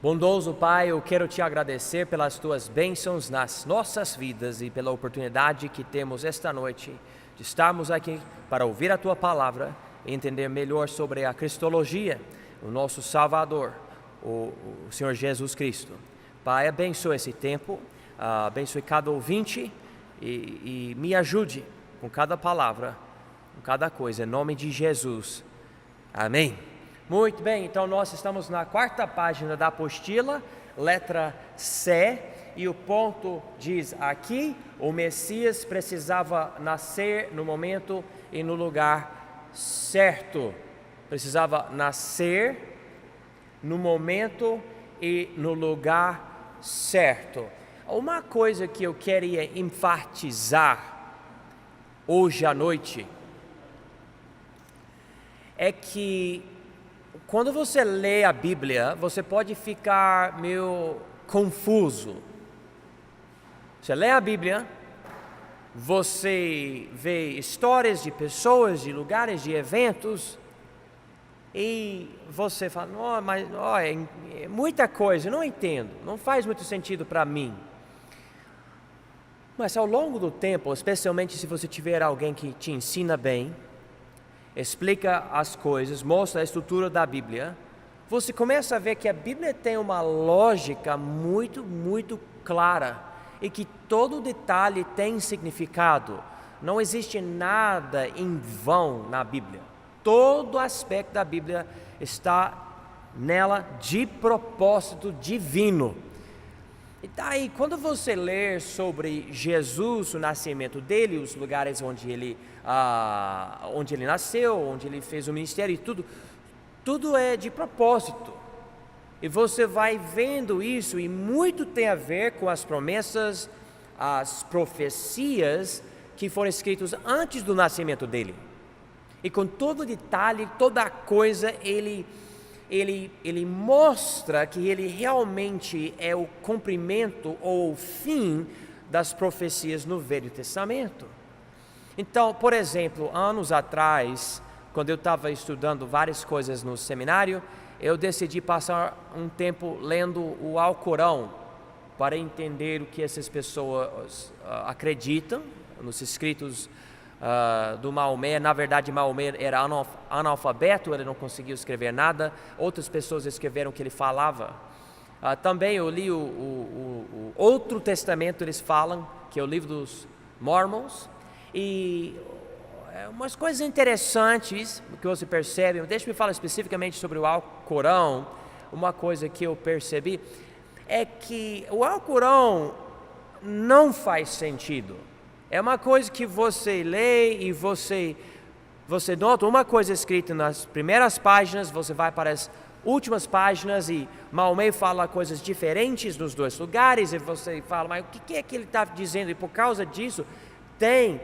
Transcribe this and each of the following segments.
Bondoso Pai, eu quero te agradecer pelas tuas bênçãos nas nossas vidas e pela oportunidade que temos esta noite de estarmos aqui para ouvir a tua palavra e entender melhor sobre a cristologia, o nosso Salvador, o Senhor Jesus Cristo. Pai, abençoe esse tempo, abençoe cada ouvinte e me ajude com cada palavra, com cada coisa, em nome de Jesus. Amém. Muito bem, então nós estamos na 4ª página da apostila, letra C, e o ponto diz aqui: o Messias precisava nascer no momento e no lugar certo. Precisava nascer no momento e no lugar certo. Uma coisa que eu queria enfatizar hoje à noite é que quando você lê a Bíblia, você pode ficar meio confuso. Você lê a Bíblia, você vê histórias de pessoas, de lugares, de eventos, e você fala, mas é muita coisa, não entendo, não faz muito sentido para mim. Mas ao longo do tempo, especialmente se você tiver alguém que te ensina bem, explica as coisas, mostra a estrutura da Bíblia, você começa a ver que a Bíblia tem uma lógica muito, muito clara e que todo detalhe tem significado. Não existe nada em vão na Bíblia. Todo aspecto da Bíblia está nela de propósito divino. E daí, quando você lê sobre Jesus, o nascimento dele, os lugares onde ele nasceu, onde ele fez o ministério e tudo é de propósito. E você vai vendo isso, e muito tem a ver com as promessas, as profecias que foram escritas antes do nascimento dele. E com todo detalhe, toda coisa, ele mostra que ele realmente é o cumprimento ou o fim das profecias no Velho Testamento. Então, por exemplo, anos atrás, quando eu estava estudando várias coisas no seminário, eu decidi passar um tempo lendo o Alcorão para entender o que essas pessoas acreditam nos escritos do Maomé. Na verdade, Maomé era analfabeto, ele não conseguia escrever nada. Outras pessoas escreveram o que ele falava. Também eu li o Outro Testamento, eles falam, que é o livro dos Mormons. E umas coisas interessantes que você percebe. Deixa eu falar especificamente sobre o Alcorão. Uma coisa que eu percebi é que o Alcorão não faz sentido. É uma coisa que você lê e você nota uma coisa escrita nas primeiras páginas, você vai para as últimas páginas e Maomé fala coisas diferentes nos dois lugares, e você fala, mas o que é que ele está dizendo? E por causa disso, tem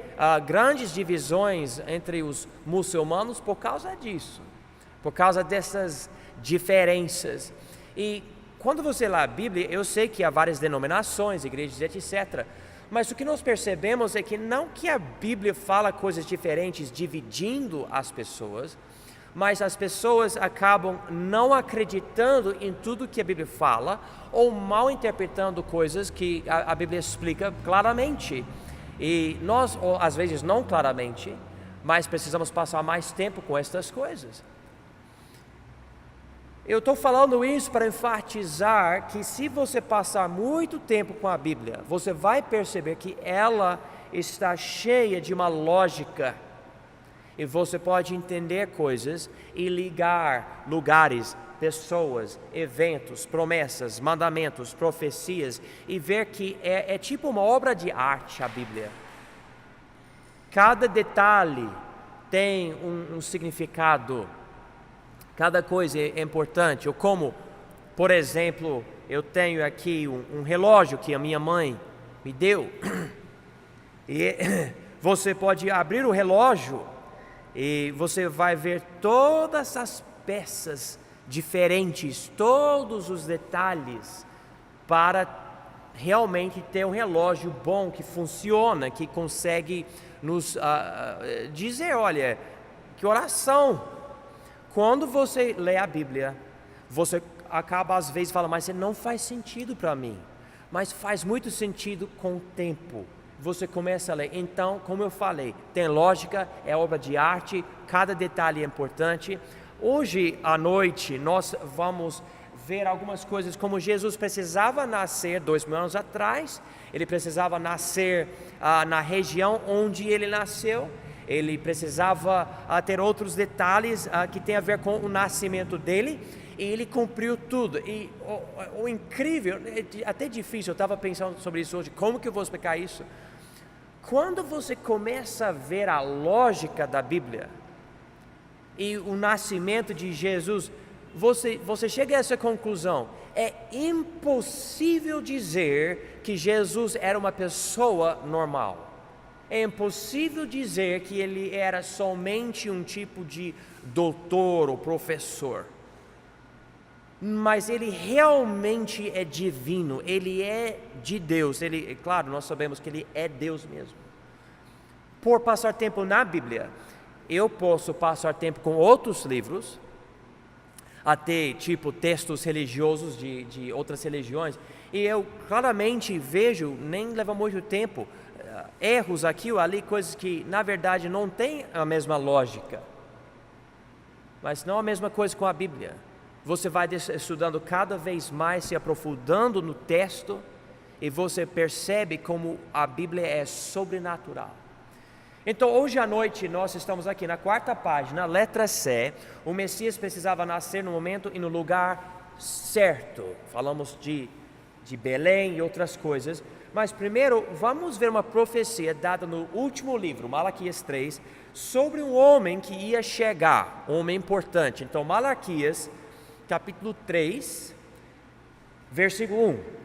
grandes divisões entre os muçulmanos por causa disso, por causa dessas diferenças. E quando você lê a Bíblia, eu sei que há várias denominações, igrejas, etc., mas o que nós percebemos é que não que a Bíblia fala coisas diferentes dividindo as pessoas, mas as pessoas acabam não acreditando em tudo que a Bíblia fala ou mal interpretando coisas que a Bíblia explica claramente. E nós, ou às vezes não claramente, mas precisamos passar mais tempo com estas coisas. Eu estou falando isso para enfatizar que se você passar muito tempo com a Bíblia, você vai perceber que ela está cheia de uma lógica. E você pode entender coisas e ligar lugares, pessoas, eventos, promessas, mandamentos, profecias, e ver que é tipo uma obra de arte a Bíblia. Cada detalhe tem um significado. Cada coisa é importante. Ou como, por exemplo, eu tenho aqui um relógio que a minha mãe me deu. E você pode abrir o relógio e você vai ver todas as peças diferentes, todos os detalhes, para realmente ter um relógio bom, que funciona, que consegue nos dizer, olha, que oração. Quando você lê a Bíblia, você acaba às vezes falando, mas não faz sentido para mim. Mas faz muito sentido com o tempo. Você começa a ler. Então, como eu falei, tem lógica, é obra de arte, cada detalhe é importante. Hoje à noite nós vamos ver algumas coisas como Jesus precisava nascer 2000 anos atrás. Ele precisava nascer na região onde ele nasceu. Ele precisava ter outros detalhes que tem a ver com o nascimento dele. E ele cumpriu tudo. E o incrível, é até difícil, eu estava pensando sobre isso hoje, como que eu vou explicar isso? Quando você começa a ver a lógica da Bíblia e o nascimento de Jesus, você chega a essa conclusão: é impossível dizer que Jesus era uma pessoa normal. É impossível dizer que ele era somente um tipo de doutor ou professor. Mas ele realmente é divino, ele é de Deus. Ele, claro, nós sabemos que ele é Deus mesmo. Por passar tempo na Bíblia, eu posso passar tempo com outros livros, até tipo textos religiosos de outras religiões, e eu claramente vejo, nem leva muito tempo, erros aqui ou ali, coisas que na verdade não têm a mesma lógica. Mas não a mesma coisa com a Bíblia. Você vai estudando cada vez mais, se aprofundando no texto, e você percebe como a Bíblia é sobrenatural. Então, hoje à noite, nós estamos aqui na 4ª página, letra C. O Messias precisava nascer no momento e no lugar certo. Falamos de Belém e outras coisas. Mas primeiro, vamos ver uma profecia dada no último livro, Malaquias 3, sobre um homem que ia chegar, um homem importante. Então, Malaquias, capítulo 3, versículo 1.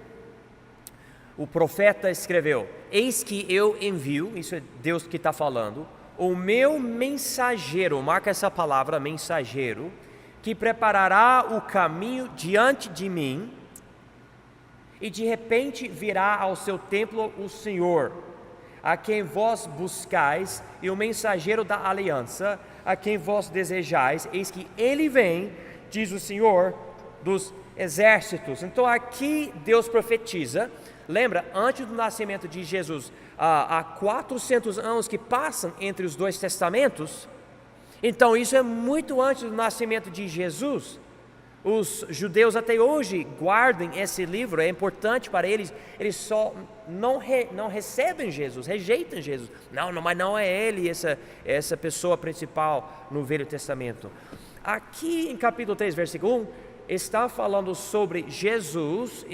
O profeta escreveu: eis que eu envio, isso é Deus que está falando, o meu mensageiro, marca essa palavra, mensageiro, que preparará o caminho diante de mim, e de repente virá ao seu templo o Senhor, a quem vós buscais, e o mensageiro da aliança, a quem vós desejais, eis que ele vem, diz o Senhor dos exércitos. Então aqui Deus profetiza. Lembra, antes do nascimento de Jesus, há 400 anos que passam entre os dois testamentos. Então isso é muito antes do nascimento de Jesus. Os judeus até hoje guardam esse livro, é importante para eles. Eles só não recebem Jesus, rejeitam Jesus. Mas não é ele essa pessoa principal no Velho Testamento. Aqui em capítulo 3, versículo 1, está falando sobre Jesus,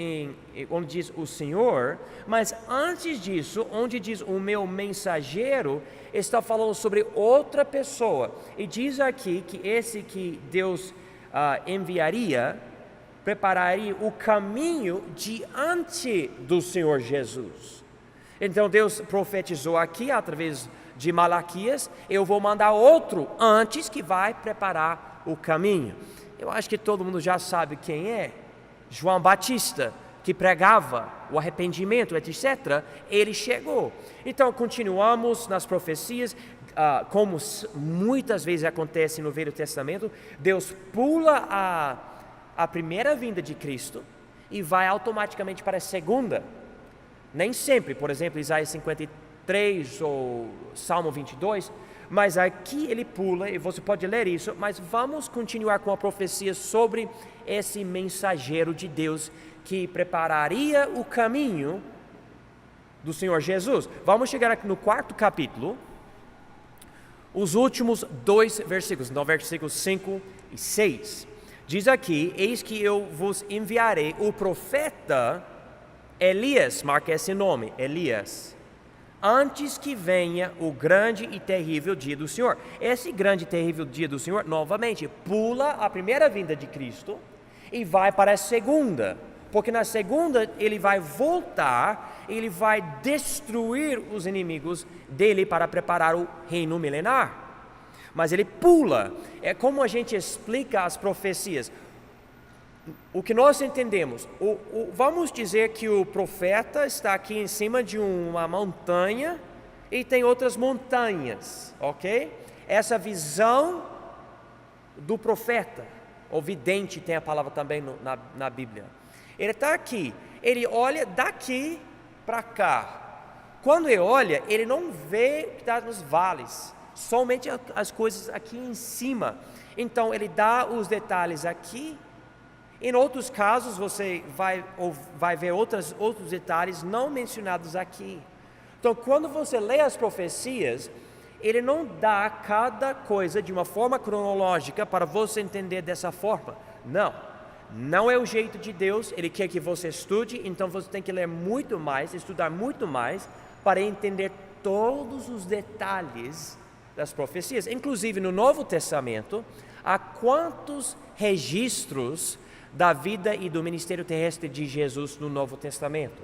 onde diz o Senhor, mas antes disso, onde diz o meu mensageiro, está falando sobre outra pessoa. E diz aqui que esse que Deus enviaria, prepararia o caminho diante do Senhor Jesus. Então Deus profetizou aqui, através de Malaquias: eu vou mandar outro antes que vai preparar o caminho. Eu acho que todo mundo já sabe quem é. João Batista, que pregava o arrependimento, etc. Ele chegou. Então continuamos nas profecias. Como muitas vezes acontece no Velho Testamento, Deus pula a primeira vinda de Cristo e vai automaticamente para a segunda. Nem sempre, por exemplo, Isaías 53 ou Salmo 22, mas aqui ele pula, e você pode ler isso. Mas vamos continuar com a profecia sobre esse mensageiro de Deus que prepararia o caminho do Senhor Jesus. Vamos chegar aqui no 4º capítulo, os últimos 2 versículos, então versículos 5 e 6. Diz aqui: eis que eu vos enviarei o profeta Elias, marca esse nome, Elias, antes que venha o grande e terrível dia do Senhor. Esse grande e terrível dia do Senhor, novamente, pula a primeira vinda de Cristo e vai para a segunda. Porque na segunda ele vai voltar, ele vai destruir os inimigos dele para preparar o reino milenar. Mas ele pula. É como a gente explica as profecias. O que nós entendemos, vamos dizer que o profeta está aqui em cima de uma montanha e tem outras montanhas, ok? Essa visão do profeta, ou vidente tem a palavra também na Bíblia. Ele está aqui, ele olha daqui para cá. Quando ele olha, ele não vê o que está nos vales, somente as coisas aqui em cima. Então ele dá os detalhes aqui. Em outros casos você vai ver outros detalhes não mencionados aqui. Então quando você lê as profecias, ele não dá cada coisa de uma forma cronológica para você entender dessa forma. Não é o jeito de Deus. Ele quer que você estude, então você tem que ler muito mais, estudar muito mais, para entender todos os detalhes das profecias. Inclusive no Novo Testamento, há quantos registros da vida e do ministério terrestre de Jesus no Novo Testamento?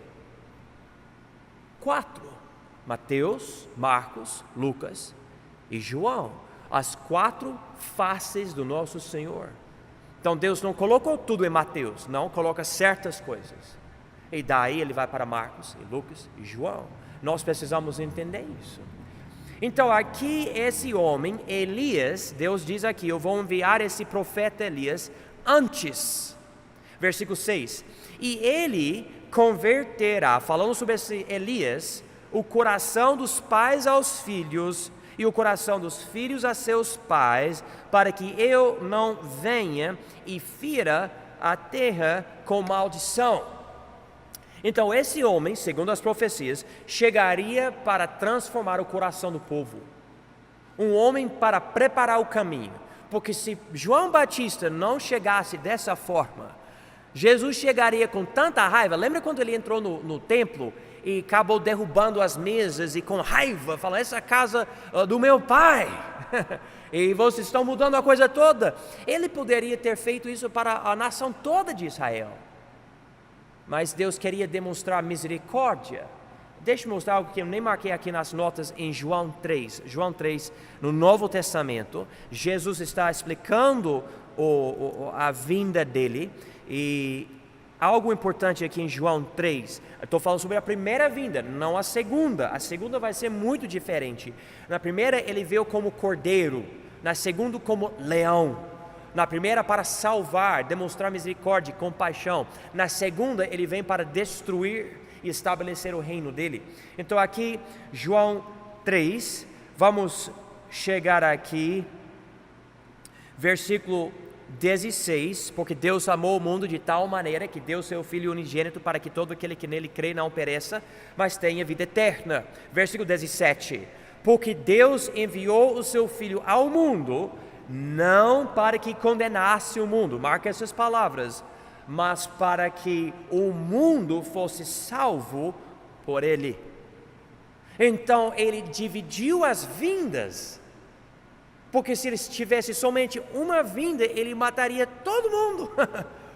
4. Mateus, Marcos, Lucas e João. As 4 faces do nosso Senhor. Então Deus não colocou tudo em Mateus, não, coloca certas coisas. E daí ele vai para Marcos, e Lucas e João. Nós precisamos entender isso. Então aqui esse homem, Elias, Deus diz aqui, eu vou enviar esse profeta Elias antes. Versículo 6. E ele converterá, falando sobre esse Elias, o coração dos pais aos filhos e o coração dos filhos a seus pais, para que eu não venha e fira a terra com maldição. Então esse homem, segundo as profecias, chegaria para transformar o coração do povo. Um homem para preparar o caminho. Porque se João Batista não chegasse dessa forma, Jesus chegaria com tanta raiva. Lembra quando ele entrou no templo e acabou derrubando as mesas e com raiva, falando, essa casa do meu pai, e vocês estão mudando a coisa toda. Ele poderia ter feito isso para a nação toda de Israel, mas Deus queria demonstrar misericórdia. Deixa eu mostrar algo que eu nem marquei aqui nas notas em João 3. João 3, no Novo Testamento, Jesus está explicando a vinda dele. E algo importante aqui em João 3, eu estou falando sobre a primeira vinda, não a segunda. A segunda vai ser muito diferente. Na primeira ele veio como cordeiro, na segunda como leão. Na primeira para salvar, demonstrar misericórdia e compaixão. Na segunda ele vem para destruir e estabelecer o reino dele. Então aqui João 3, vamos chegar aqui, versículo 16, porque Deus amou o mundo de tal maneira que deu seu Filho unigênito para que todo aquele que nele crê não pereça, mas tenha vida eterna. Versículo 17, porque Deus enviou o seu Filho ao mundo, não para que condenasse o mundo, marca essas palavras, mas para que o mundo fosse salvo por ele. Então ele dividiu as vindas, porque se ele tivesse somente uma vinda, ele mataria todo mundo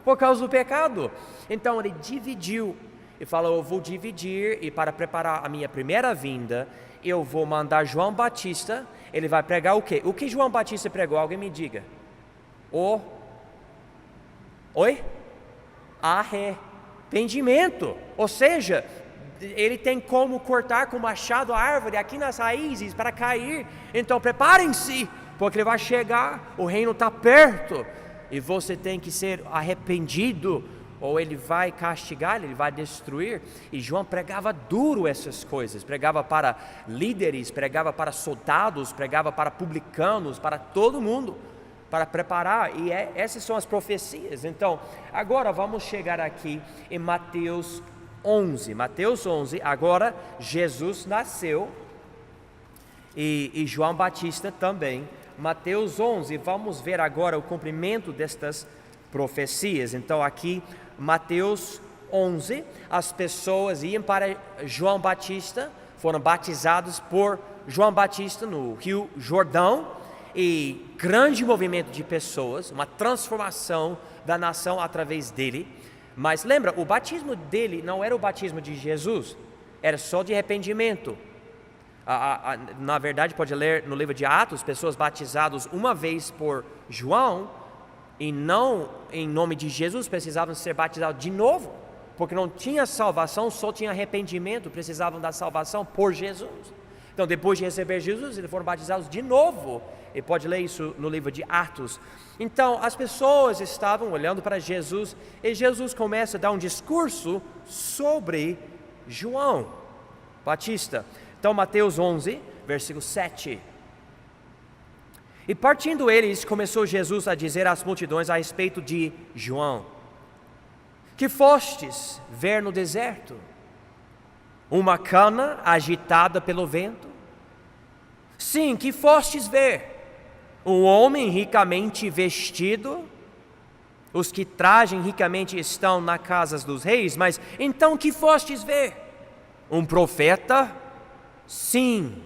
por causa do pecado. Então ele dividiu e falou, eu vou dividir, e para preparar a minha primeira vinda, eu vou mandar João Batista. Ele vai pregar o quê? O que João Batista pregou? Alguém me diga. Arrependimento. Ou seja, ele tem como cortar com machado a árvore aqui nas raízes para cair. Então preparem-se, porque ele vai chegar, o reino está perto, e você tem que ser arrependido, ou ele vai castigar, ele vai destruir. E João pregava duro essas coisas, pregava para líderes, pregava para soldados, pregava para publicanos, para todo mundo, para preparar, e essas são as profecias. Então, agora vamos chegar aqui em Mateus 11, agora Jesus nasceu, e João Batista também. Mateus 11, vamos ver agora o cumprimento destas profecias. Então aqui, Mateus 11, as pessoas iam para João Batista, foram batizados por João Batista no Rio Jordão, e grande movimento de pessoas, uma transformação da nação através dele. Mas lembra, o batismo dele não era o batismo de Jesus, era só de arrependimento. Na verdade, pode ler no livro de Atos, pessoas batizadas uma vez por João, e não em nome de Jesus, precisavam ser batizados de novo, porque não tinha salvação, só tinha arrependimento, precisavam da salvação por Jesus. Então depois de receber Jesus, eles foram batizados de novo, E pode ler isso no livro de Atos. Então, as pessoas estavam olhando para Jesus e Jesus começa a dar um discurso sobre João Batista. Então, Mateus 11, versículo 7. E partindo eles, começou Jesus a dizer às multidões a respeito de João: que fostes ver no deserto? Uma cana agitada pelo vento? Sim, que fostes ver? Um homem ricamente vestido? Os que tragem ricamente estão nas casas dos reis, mas então que fostes ver? Um profeta? Sim,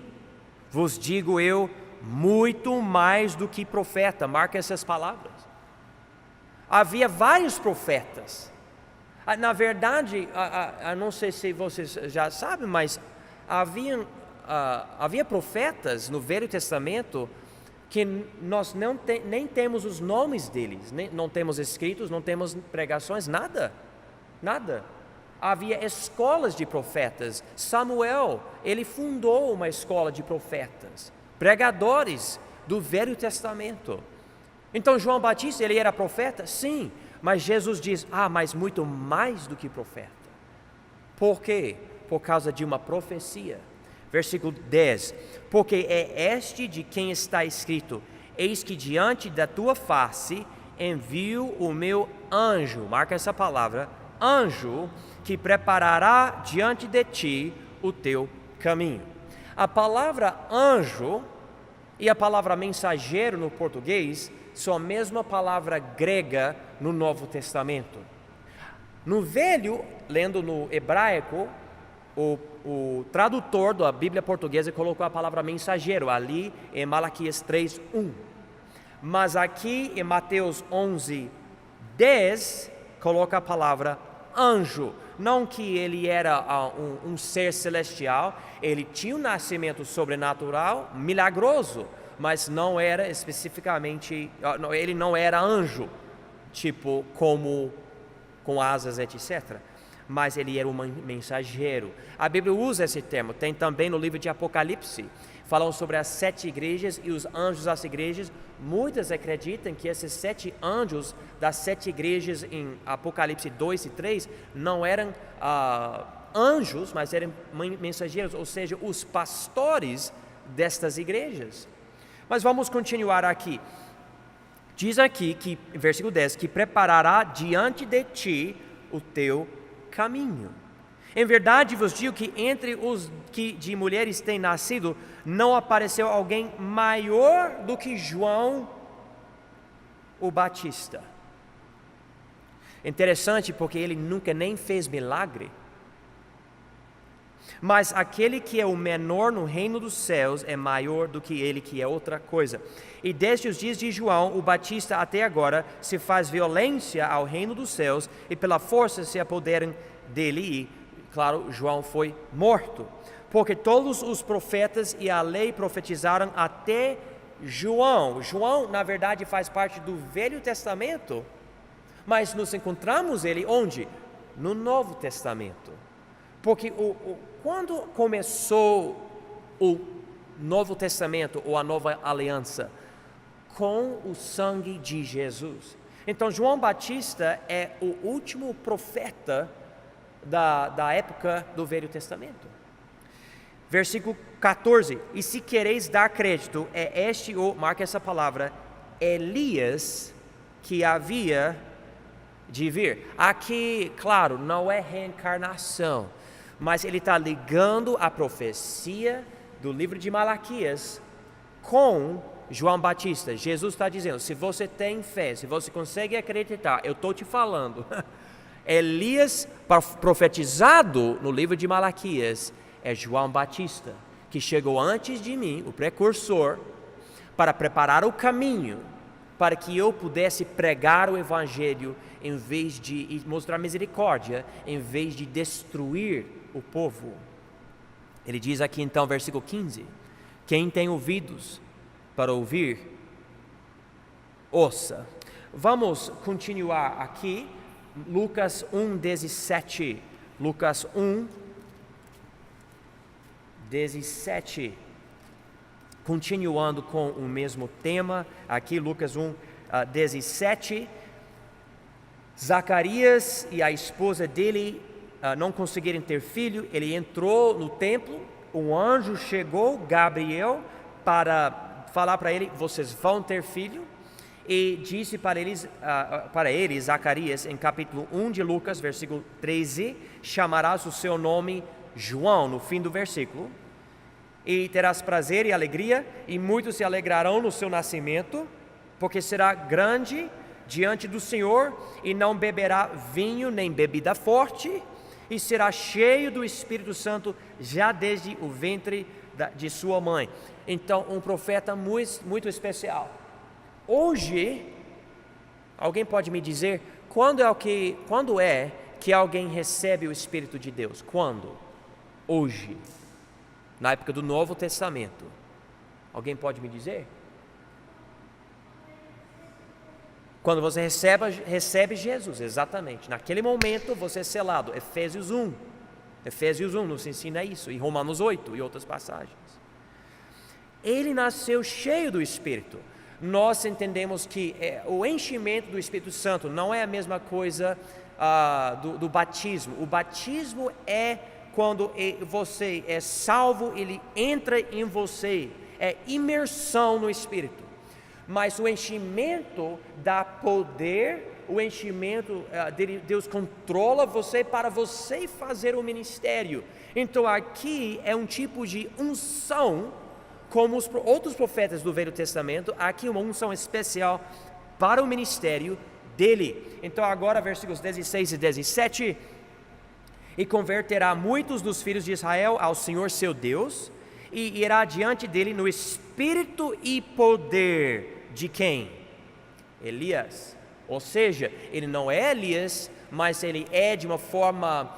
vos digo eu, muito mais do que profeta. Marca essas palavras. Havia vários profetas. Na verdade, não sei se vocês já sabem, mas havia profetas no Velho Testamento que nós nem temos os nomes deles, não temos escritos, não temos pregações, nada. Havia escolas de profetas. Samuel, ele fundou uma escola de profetas, pregadores do Velho Testamento. Então João Batista, ele era profeta? Sim, mas Jesus diz, mas muito mais do que profeta. Por quê? Por causa de uma profecia. Versículo 10, porque é este de quem está escrito: eis que diante da tua face envio o meu anjo, marca essa palavra, anjo, que preparará diante de ti o teu caminho. A palavra anjo e a palavra mensageiro no português são a mesma palavra grega no Novo Testamento. No Velho, lendo no hebraico, o tradutor da Bíblia portuguesa colocou a palavra mensageiro ali em Malaquias 3:1. Mas aqui em Mateus 11:10 coloca a palavra anjo. Não que ele era um ser celestial, ele tinha um nascimento sobrenatural, milagroso, mas não era especificamente, ele não era anjo, tipo como com asas, etc. Mas ele era um mensageiro. A Bíblia usa esse termo, tem também no livro de Apocalipse, falam sobre as 7 igrejas e os anjos das igrejas. Muitos acreditam que esses 7 anjos das 7 igrejas em Apocalipse 2 e 3 não eram anjos, mas eram mensageiros, ou seja, os pastores destas igrejas. Mas vamos continuar aqui. Diz aqui, que, versículo 10, que preparará diante de ti o teu caminho. Em verdade vos digo que entre os que de mulheres têm nascido, não apareceu alguém maior do que João o Batista. Interessante, porque ele nunca nem fez milagre. Mas aquele que é o menor no reino dos céus é maior do que ele, que é outra coisa. E desde os dias de João o Batista até agora se faz violência ao reino dos céus, e pela força se apoderam dele. E, claro, João foi morto, porque todos os profetas e a lei profetizaram até João. João, na verdade, faz parte do Velho Testamento, mas nos encontramos ele onde? No Novo Testamento. Porque quando começou o Novo Testamento ou a Nova Aliança? Com o sangue de Jesus. Então João Batista é o último profeta da época do Velho Testamento. Versículo 14, e se quereis dar crédito, é este marca essa palavra, Elias, que havia de vir. Aqui, claro, não é reencarnação, mas ele está ligando a profecia do livro de Malaquias com João Batista. Jesus está dizendo, se você tem fé, se você consegue acreditar, eu estou te falando. Elias, profetizado no livro de Malaquias, é João Batista, que chegou antes de mim, o precursor, para preparar o caminho, para que eu pudesse pregar o Evangelho em vez de mostrar misericórdia, em vez de destruir o povo. Ele diz aqui então, versículo 15, quem tem ouvidos para ouvir, ouça. Vamos continuar aqui, Lucas 1:17. Lucas 1:17. continuando com o mesmo tema, aqui Lucas 1:17, Zacarias e a esposa dele não conseguiram ter filho, ele entrou no templo, um anjo chegou, Gabriel, para falar para ele, vocês vão ter filho, e disse para ele, Zacarias, em capítulo 1 de Lucas, versículo 13, chamarás o seu nome João, no fim do versículo, e terás prazer e alegria, e muitos se alegrarão no seu nascimento, porque será grande diante do Senhor, e não beberá vinho nem bebida forte, e será cheio do Espírito Santo já desde o ventre de sua mãe. Então, um profeta muito especial. Hoje, alguém pode me dizer quando é que alguém recebe o Espírito de Deus? Quando? Hoje, na época do Novo Testamento. Alguém pode me dizer? Quando você recebe Jesus, exatamente. Naquele momento você é selado. Efésios 1 nos ensina isso, e Romanos 8 e outras passagens. Ele nasceu cheio do Espírito. Nós entendemos que o enchimento do Espírito Santo não é a mesma coisa do batismo. O batismo é quando você é salvo, ele entra em você, é imersão no Espírito. Mas o enchimento dá poder, o enchimento, Deus controla você para você fazer o ministério. Então aqui é um tipo de unção, como os outros profetas do Velho Testamento, aqui uma unção especial para o ministério dele. Então agora versículos 16 e 17, e converterá muitos dos filhos de Israel ao Senhor seu Deus, e irá diante dele no espírito e poder de quem? Elias. Ou seja, ele não é Elias, mas ele é de uma forma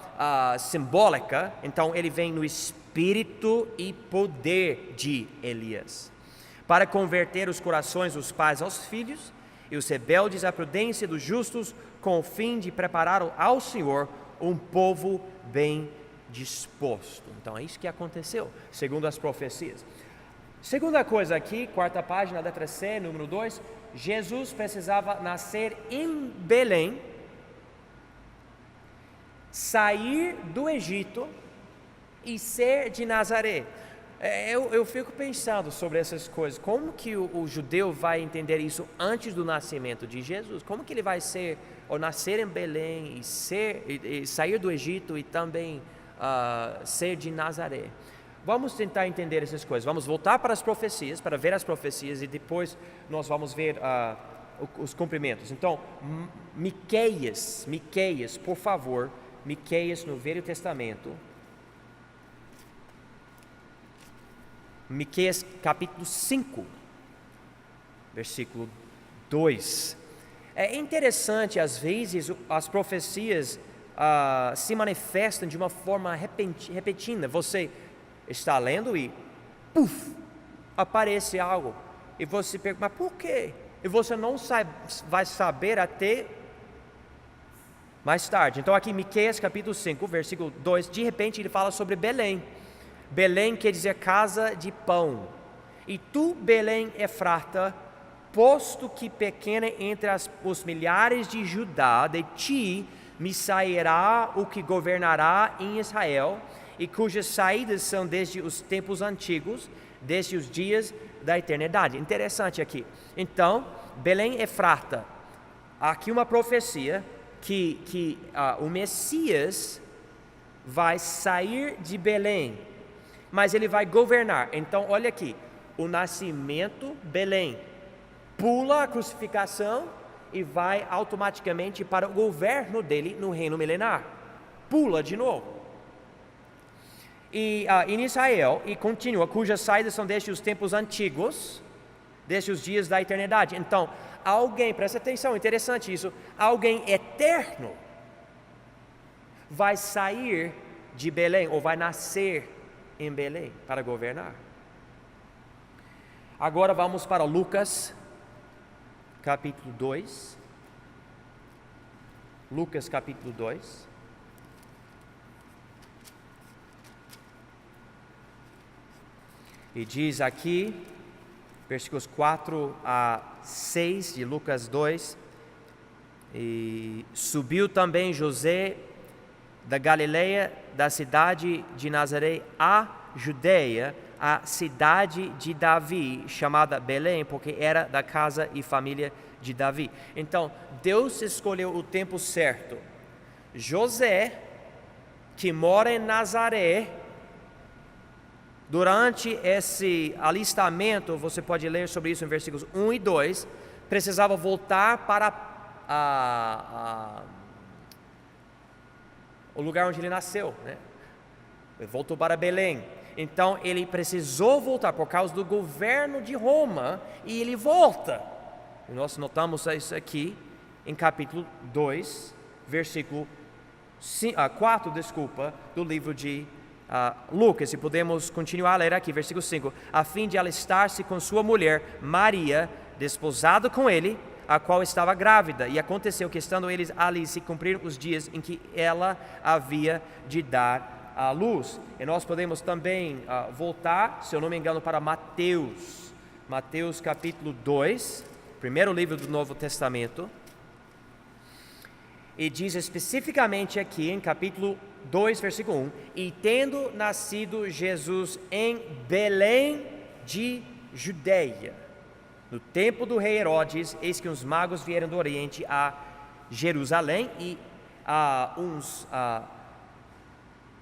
simbólica. Então ele vem no espírito e poder de Elias, para converter os corações dos pais aos filhos e os rebeldes à prudência dos justos, com o fim de preparar ao Senhor um povo bem disposto. Então é isso que aconteceu, segundo as profecias. Segunda coisa aqui, quarta página, letra C, número 2, Jesus precisava nascer em Belém, sair do Egito e ser de Nazaré. Eu fico pensando sobre essas coisas. Como que o judeu vai entender isso antes do nascimento de Jesus? Como que ele vai nascer em Belém e sair do Egito e também ser de Nazaré? Vamos tentar entender essas coisas. Vamos voltar para as profecias, para ver as profecias, e depois nós vamos ver os cumprimentos. Então, Miqueias, por favor, Miqueias no Velho Testamento. Miqueias capítulo 5, versículo 2. É interessante, às vezes, as profecias se manifestam de uma forma repentina. Você está lendo e, aparece algo. E você pergunta, mas por quê? E você não vai saber até mais tarde. Então aqui, Miqueias capítulo 5, versículo 2, de repente ele fala sobre Belém. Belém quer dizer casa de pão. E tu, Belém Efrata, posto que pequena entre os milhares de Judá, de ti me sairá o que governará em Israel, e cujas saídas são desde os tempos antigos, desde os dias da eternidade. Interessante aqui. Então, Belém Efrata, aqui uma profecia que o Messias vai sair de Belém, mas ele vai governar. Então, olha aqui, o nascimento, Belém, pula a crucificação e vai automaticamente para o governo dele no reino milenar. Pula de novo. E em Israel, e continua, cujas saídas são desde os tempos antigos, desde os dias da eternidade. Então, alguém, presta atenção, interessante isso, alguém eterno vai sair de Belém, ou vai nascer em Belém para governar. Agora vamos para Lucas capítulo 2. Lucas capítulo 2. E diz aqui versículos 4 a 6 de Lucas 2. E subiu também José da Galileia, da cidade de Nazaré, à Judeia, a cidade de Davi, chamada Belém, porque era da casa e família de Davi. Então, Deus escolheu o tempo certo. José, que mora em Nazaré, durante esse alistamento, você pode ler sobre isso em versículos 1 e 2, precisava voltar para o lugar onde ele nasceu, né? Ele voltou para Belém. Então ele precisou voltar por causa do governo de Roma, e ele volta. E nós notamos isso aqui em capítulo 2, versículo 4, do livro de Lucas. E podemos continuar a ler aqui, versículo 5. A fim de alistar-se com sua mulher Maria, desposado com ele, a qual estava grávida. E aconteceu que, estando eles ali, se cumpriram os dias em que ela havia de dar à luz. E nós podemos também voltar, se eu não me engano, para Mateus. Mateus capítulo 2, primeiro livro do Novo Testamento. E diz especificamente aqui em capítulo 2, versículo 1: E tendo nascido Jesus em Belém de Judeia, no tempo do rei Herodes, eis que uns magos vieram do Oriente a Jerusalém, e uns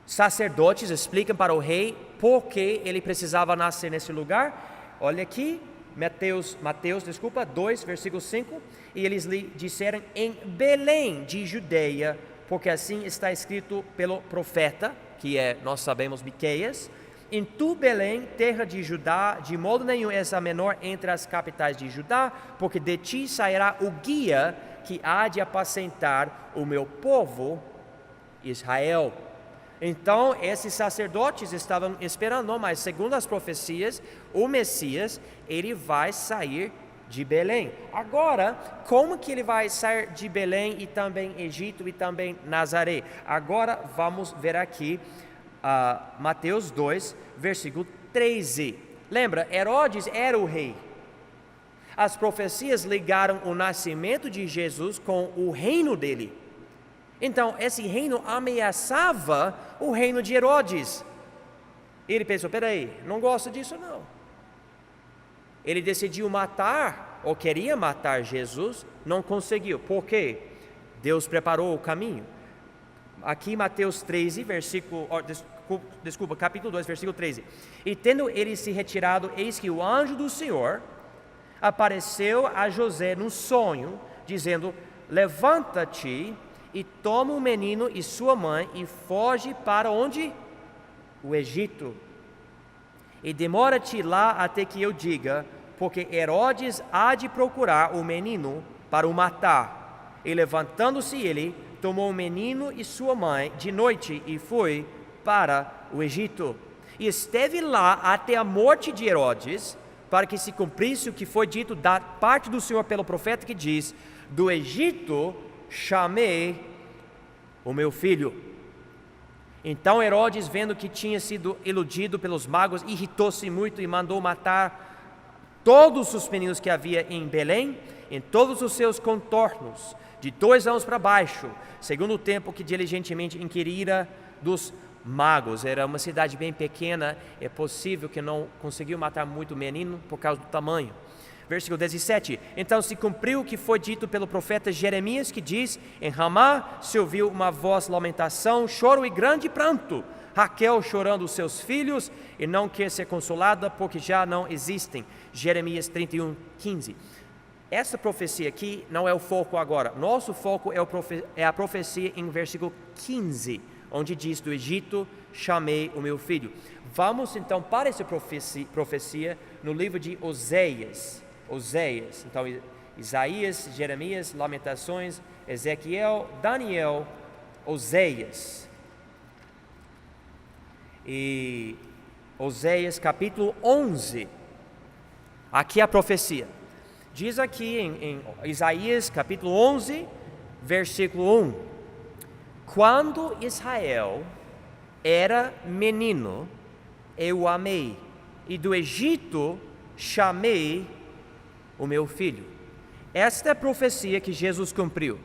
sacerdotes explicam para o rei por que ele precisava nascer nesse lugar. Olha aqui, Mateus 2, versículo 5. E eles lhe disseram: em Belém de Judeia, porque assim está escrito pelo profeta, que nós sabemos, Miqueias: em tu, Belém, terra de Judá, de modo nenhum és a menor entre as capitais de Judá, porque de ti sairá o guia que há de apacentar o meu povo Israel. Então, esses sacerdotes estavam esperando, mas segundo as profecias, o Messias, ele vai sair de Belém. Agora, como que ele vai sair de Belém e também Egito e também Nazaré? Agora, vamos ver aqui Mateus 2, versículo 13. Lembra, Herodes era o rei. As profecias ligaram o nascimento de Jesus com o reino dele. Então, esse reino ameaçava o reino de Herodes. Ele pensou: peraí, não gosto disso não. Ele decidiu matar, ou queria matar Jesus, não conseguiu. Por quê? Deus preparou o caminho. Aqui Mateus 13, capítulo 2, versículo 13. E tendo ele se retirado, eis que o anjo do Senhor apareceu a José num sonho, dizendo: levanta-te e toma o menino e sua mãe e foge para onde? O Egito. E demora-te lá até que eu diga, porque Herodes há de procurar o menino para o matar. E levantando-se ele, tomou o menino e sua mãe de noite e foi para o Egito. E esteve lá até a morte de Herodes, para que se cumprisse o que foi dito da parte do Senhor pelo profeta, que diz: do Egito chamei o meu filho. Então Herodes, vendo que tinha sido iludido pelos magos, irritou-se muito e mandou matar todos os meninos que havia em Belém, em todos os seus contornos, de 2 anos para baixo, segundo o tempo que diligentemente inquirira dos magos. Era uma cidade bem pequena, é possível que não conseguiu matar muito menino por causa do tamanho. Versículo 17: então se cumpriu o que foi dito pelo profeta Jeremias, que diz: em Ramá se ouviu uma voz, lamentação, choro e grande pranto, Raquel chorando os seus filhos, e não quer ser consolada, porque já não existem. Jeremias 31, 15. Essa profecia aqui não é o foco agora. Nosso foco é a profecia em versículo 15, onde diz: do Egito chamei o meu filho. Vamos então para essa profecia no livro de Oséias. Então Isaías, Jeremias, Lamentações, Ezequiel, Daniel, Oséias. E Oséias capítulo 11, aqui a profecia. Diz aqui em Isaías capítulo 11, versículo 1: quando Israel era menino, eu o amei, e do Egito chamei o meu filho. Esta é a profecia que Jesus cumpriu.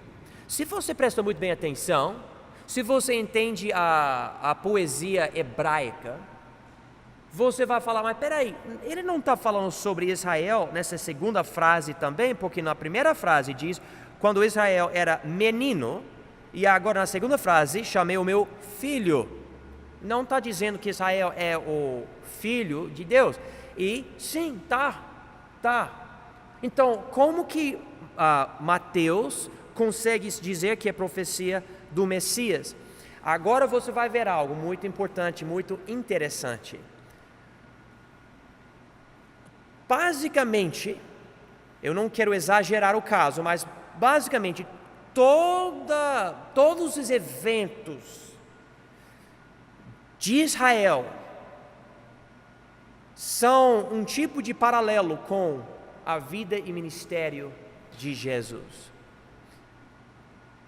Se você presta muito bem atenção, se você entende a poesia hebraica, você vai falar, mas peraí, ele não está falando sobre Israel nessa segunda frase também? Porque na primeira frase diz, quando Israel era menino, e agora na segunda frase, chamei o meu filho. Não está dizendo que Israel é o filho de Deus. E sim, tá. Então, como que Mateus consegue dizer que é profecia do Messias? Agora você vai ver algo muito importante, muito interessante. Basicamente, eu não quero exagerar o caso, mas basicamente todos os eventos de Israel são um tipo de paralelo com a vida e ministério de Jesus.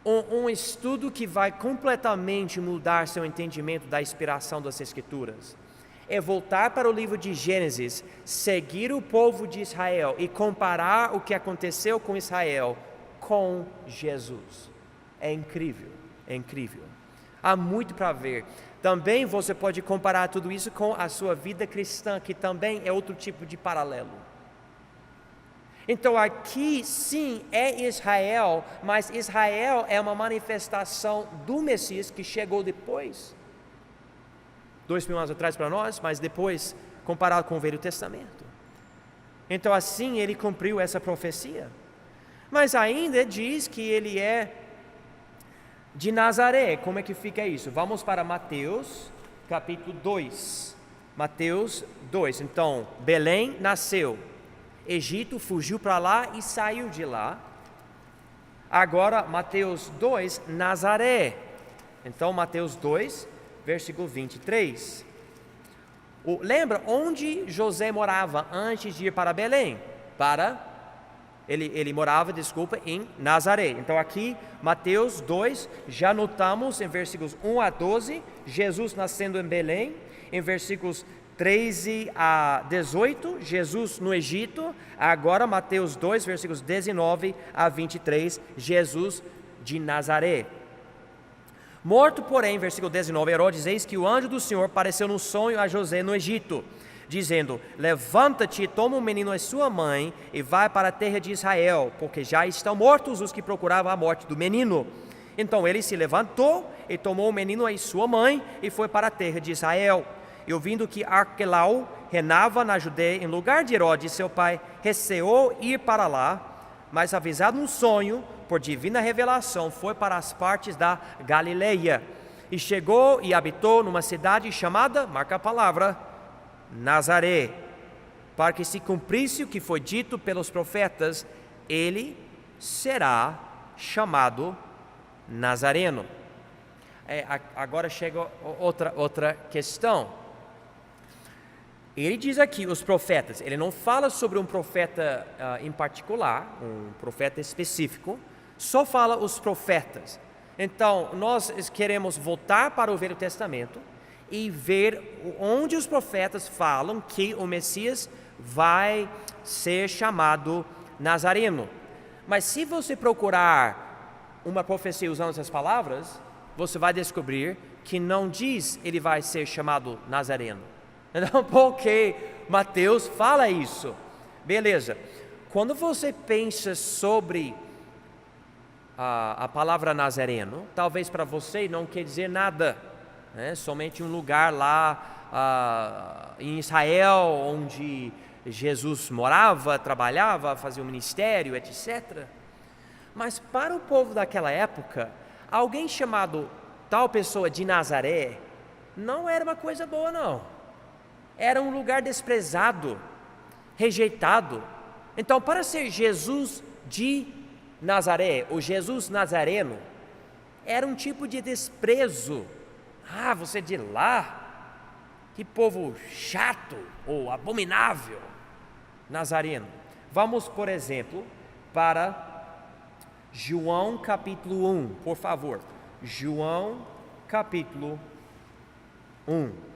Um estudo que vai completamente mudar seu entendimento da inspiração das Escrituras é voltar para o livro de Gênesis, seguir o povo de Israel e comparar o que aconteceu com Israel com Jesus. É incrível. Há muito para ver. Também você pode comparar tudo isso com a sua vida cristã, que também é outro tipo de paralelo. Então aqui sim é Israel, mas Israel é uma manifestação do Messias que chegou depois. 2000 anos atrás para nós, mas depois comparado com o Velho Testamento. Então assim ele cumpriu essa profecia. Mas ainda diz que ele é de Nazaré. Como é que fica isso? Vamos para Mateus capítulo 2. Mateus 2. Então, Belém nasceu. Egito fugiu para lá e saiu de lá. Agora, Mateus 2, Nazaré. Então, Mateus 2, versículo 23. Lembra onde José morava antes de ir para Belém? Ele morava, em Nazaré. Então aqui, Mateus 2, já notamos em versículos 1 a 12, Jesus nascendo em Belém. Em versículos 13 a 18, Jesus no Egito. Agora Mateus 2, versículos 19 a 23, Jesus de Nazaré. Morto, porém, versículo 19, Herodes, eis que o anjo do Senhor apareceu num sonho a José no Egito, dizendo, levanta-te, toma o menino e sua mãe, e vai para a terra de Israel, porque já estão mortos os que procuravam a morte do menino. Então ele se levantou, e tomou o menino e sua mãe, e foi para a terra de Israel. E ouvindo que Arquelau reinava na Judeia, em lugar de Herodes, seu pai, receou ir para lá, mas avisado num sonho, por divina revelação, foi para as partes da Galileia. E chegou e habitou numa cidade chamada, marca a palavra, Nazaré, para que se cumprisse o que foi dito pelos profetas, ele será chamado Nazareno. Agora chega outra questão. Ele diz aqui os profetas, ele não fala sobre um profeta em particular, um profeta específico, só fala os profetas. Então, nós queremos voltar para o Velho Testamento e ver onde os profetas falam que o Messias vai ser chamado Nazareno. Mas se você procurar uma profecia usando essas palavras, você vai descobrir que não diz ele vai ser chamado Nazareno. Então, por que Mateus fala isso? Beleza. Quando você pensa sobre a palavra Nazareno, talvez para você não quer dizer nada, né? Somente um lugar lá em Israel, onde Jesus morava, trabalhava, fazia um ministério, etc. Mas para o povo daquela época, alguém chamado tal pessoa de Nazaré não era uma coisa boa, não. Era um lugar desprezado, rejeitado. Então, para ser Jesus de Nazaré, ou Jesus Nazareno, era um tipo de desprezo. Você é de lá? Que povo chato ou abominável. Nazareno. Vamos, por exemplo, para João capítulo 1, por favor. João capítulo 1.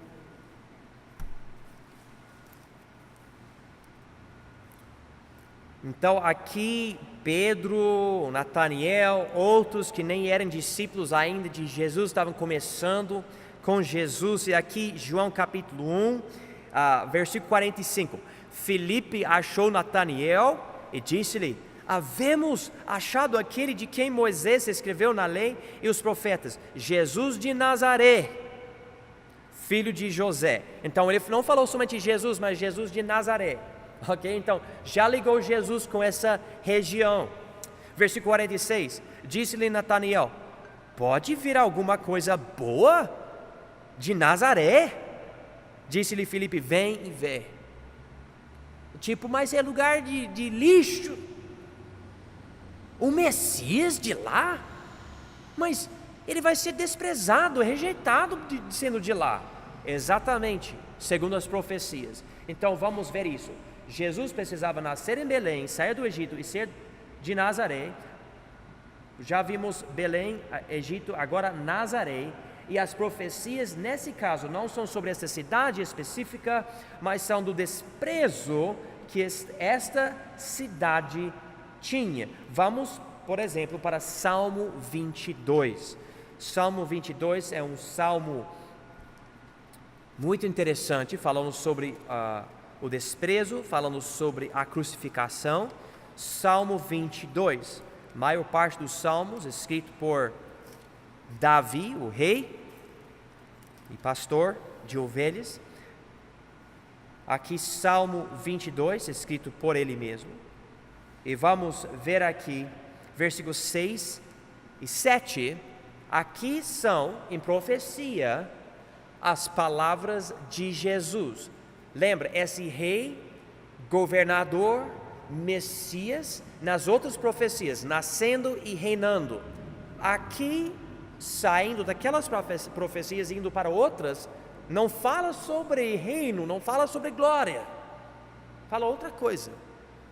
Então aqui Pedro, Nataniel, outros que nem eram discípulos ainda de Jesus, estavam começando com Jesus. E aqui João capítulo 1, versículo 45. Filipe achou Nataniel e disse-lhe: havemos achado aquele de quem Moisés escreveu na lei e os profetas, Jesus de Nazaré, filho de José. Então ele não falou somente Jesus, mas Jesus de Nazaré. Ok? Então já ligou Jesus com essa região. Versículo 46. Disse-lhe Nataniel: pode vir alguma coisa boa de Nazaré? Disse-lhe Filipe: vem e vê. Tipo, mas é lugar de lixo. O Messias de lá? Mas ele vai ser desprezado, rejeitado sendo de lá. Exatamente, segundo as profecias. Então vamos ver isso. Jesus precisava nascer em Belém, sair do Egito e ser de Nazaré. Já vimos Belém, Egito, agora Nazaré. E as profecias nesse caso não são sobre essa cidade específica, mas são do desprezo que esta cidade tinha. Vamos, por exemplo, para Salmo 22. Salmo 22 é um salmo muito interessante, falando sobre o desprezo, falando sobre a crucificação. Salmo 22, maior parte dos salmos escrito por Davi, o rei e pastor de ovelhas. Aqui Salmo 22, escrito por ele mesmo. E vamos ver aqui, versículos 6 e 7. Aqui são, em profecia, as palavras de Jesus. Lembra, esse rei, governador, Messias, nas outras profecias, nascendo e reinando. Aqui, saindo daquelas profecias e indo para outras, não fala sobre reino, não fala sobre glória, fala outra coisa.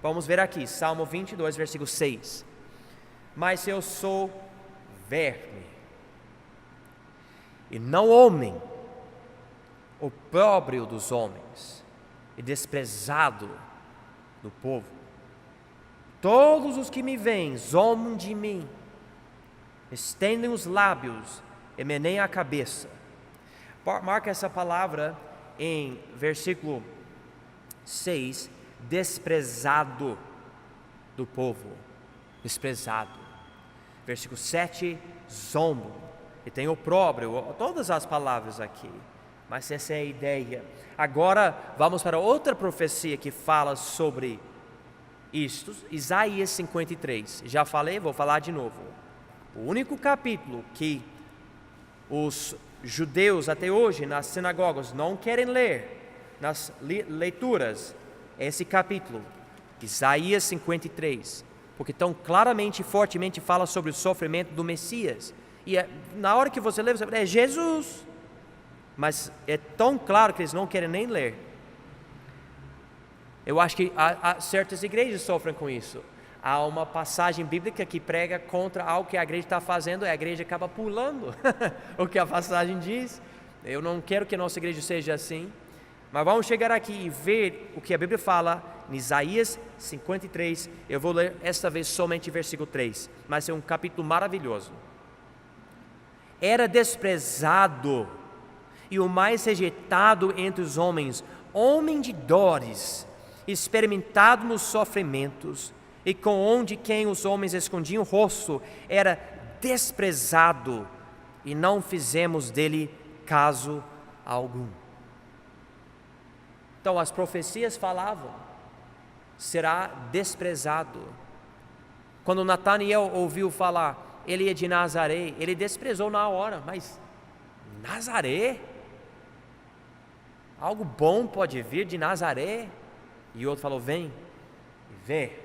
Vamos ver aqui, Salmo 22, versículo 6. Mas eu sou verme, e não homem, opróbrio dos homens, e desprezado do povo. Todos os que me veem zombam de mim, estendem os lábios e meneiem a cabeça. Marca essa palavra em versículo 6, desprezado do povo, desprezado. Versículo 7, zombo, e tem opróbrio, todas as palavras aqui, mas essa é a ideia. Agora vamos para outra profecia que fala sobre isto, Isaías 53, já falei, vou falar de novo. O único capítulo que os judeus até hoje nas sinagogas não querem ler, nas leituras, esse capítulo, Isaías 53, porque tão claramente e fortemente fala sobre o sofrimento do Messias. E na hora que você lê, você fala, é Jesus, mas é tão claro que eles não querem nem ler. Eu acho que certas igrejas sofrem com isso. Há uma passagem bíblica que prega contra algo que a igreja está fazendo, e a igreja acaba pulando o que a passagem diz. Eu não quero que a nossa igreja seja assim, mas vamos chegar aqui e ver o que a Bíblia fala em Isaías 53. Eu vou ler esta vez somente versículo 3, mas é um capítulo maravilhoso. Era desprezado e o mais rejeitado entre os homens, homem de dores, experimentado nos sofrimentos, e com onde quem os homens escondiam o rosto, era desprezado, e não fizemos dele caso algum. Então as profecias falavam, será desprezado. Quando Nataniel ouviu falar, ele é de Nazaré, ele desprezou na hora, mas Nazaré? Algo bom pode vir de Nazaré? E o outro falou, vem e vê.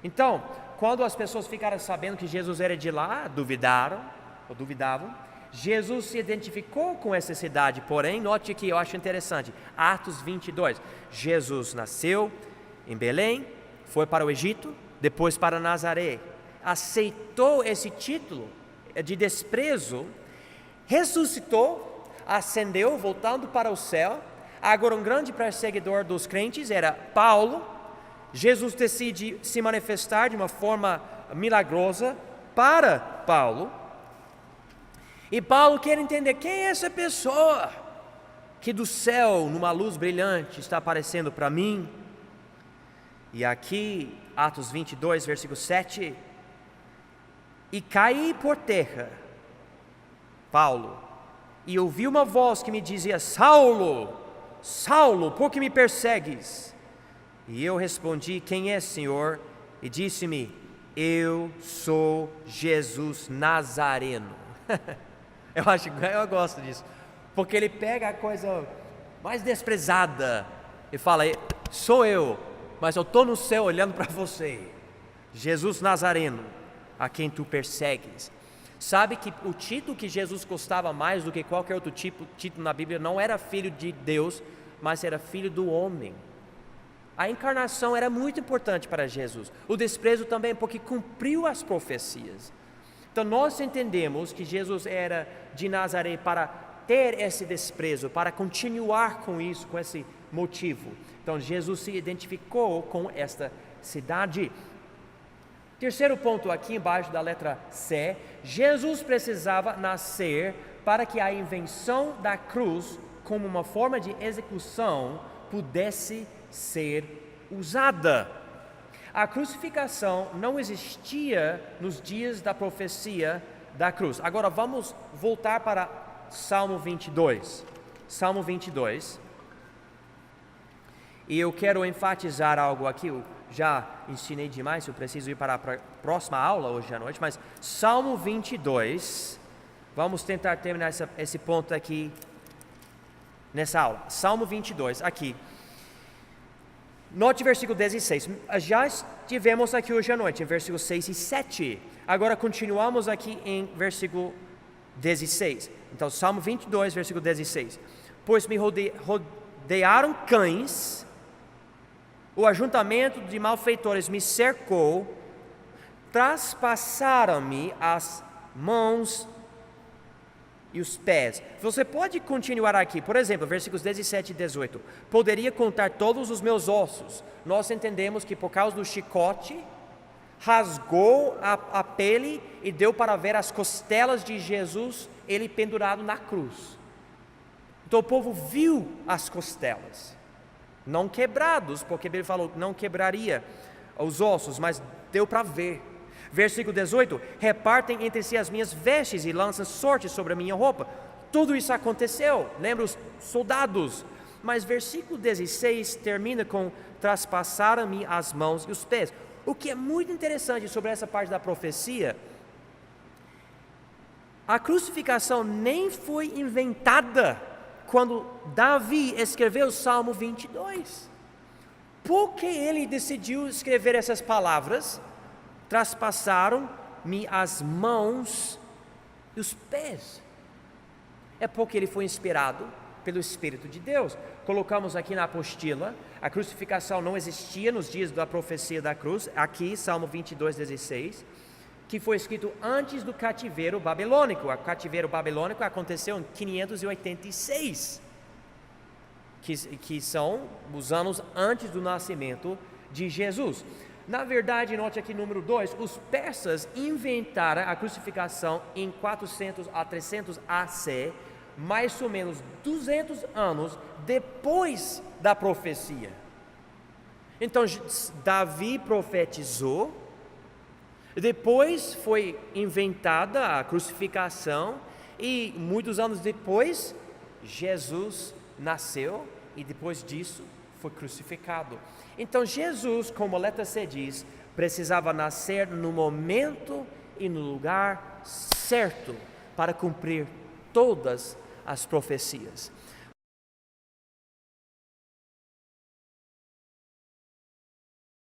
Então, quando as pessoas ficaram sabendo que Jesus era de lá, duvidavam, Jesus se identificou com essa cidade, porém, note que eu acho interessante, Atos 22, Jesus nasceu em Belém, foi para o Egito, depois para Nazaré, aceitou esse título de desprezo, ressuscitou, ascendeu, voltando para o céu. Agora um grande perseguidor dos crentes era Paulo, Jesus decide se manifestar de uma forma milagrosa para Paulo. E Paulo quer entender quem é essa pessoa que do céu, numa luz brilhante, está aparecendo para mim. E aqui, Atos 22, versículo 7. E caí por terra, Paulo, e ouvi uma voz que me dizia: Saulo, Saulo, por que me persegues? E eu respondi: quem é, Senhor? E disse-me: eu sou Jesus Nazareno. Eu gosto disso, porque ele pega a coisa mais desprezada e fala: sou eu, mas eu estou no céu olhando para você, Jesus Nazareno, a quem tu persegues. Sabe que o título que Jesus gostava mais do que qualquer outro título na Bíblia não era filho de Deus, mas era filho do homem. A encarnação era muito importante para Jesus. O desprezo também, porque cumpriu as profecias. Então nós entendemos que Jesus era de Nazaré para ter esse desprezo, para continuar com isso, com esse motivo. Então Jesus se identificou com esta cidade. Terceiro ponto aqui embaixo da letra C: Jesus precisava nascer para que a invenção da cruz como uma forma de execução pudesse ser usada. A crucificação não existia nos dias da profecia da cruz. Agora vamos voltar para Salmo 22. Salmo 22. E eu quero enfatizar algo aqui. Eu já ensinei demais, eu preciso ir para a próxima aula hoje à noite. Mas Salmo 22, vamos tentar terminar esse ponto aqui nessa aula. Salmo 22, aqui. Note versículo 16, já estivemos aqui hoje à noite, em versículos 6 e 7. Agora continuamos aqui em versículo 16. Então, Salmo 22, versículo 16. Pois me rodearam cães, o ajuntamento de malfeitores me cercou, traspassaram-me as mãos e os pés. Você pode continuar aqui, por exemplo, versículos 17 e 18. Poderia contar todos os meus ossos. Nós entendemos que por causa do chicote, rasgou a pele e deu para ver as costelas de Jesus, ele pendurado na cruz. Então o povo viu as costelas, não quebrados, porque ele falou que não quebraria os ossos, mas deu para ver. Versículo 18, repartem entre si as minhas vestes e lançam sorte sobre a minha roupa. Tudo isso aconteceu, lembra os soldados. Mas versículo 16 termina com: traspassaram-me as mãos e os pés. O que é muito interessante sobre essa parte da profecia, a crucificação nem foi inventada quando Davi escreveu o Salmo 22. Por que ele decidiu escrever essas palavras? Traspassaram-me as mãos e os pés. É porque ele foi inspirado pelo Espírito de Deus. Colocamos aqui na apostila, a crucificação não existia nos dias da profecia da cruz. Aqui, Salmo 22, 16, que foi escrito antes do cativeiro babilônico. O cativeiro babilônico aconteceu em 586, que são os anos antes do nascimento de Jesus. Na verdade, note aqui número 2, os persas inventaram a crucificação em 400 a 300 AC, mais ou menos 200 anos depois da profecia. Então, Davi profetizou, depois foi inventada a crucificação, e muitos anos depois, Jesus nasceu, e depois disso foi crucificado. Então Jesus, como a letra C diz, precisava nascer no momento e no lugar certo para cumprir todas as profecias.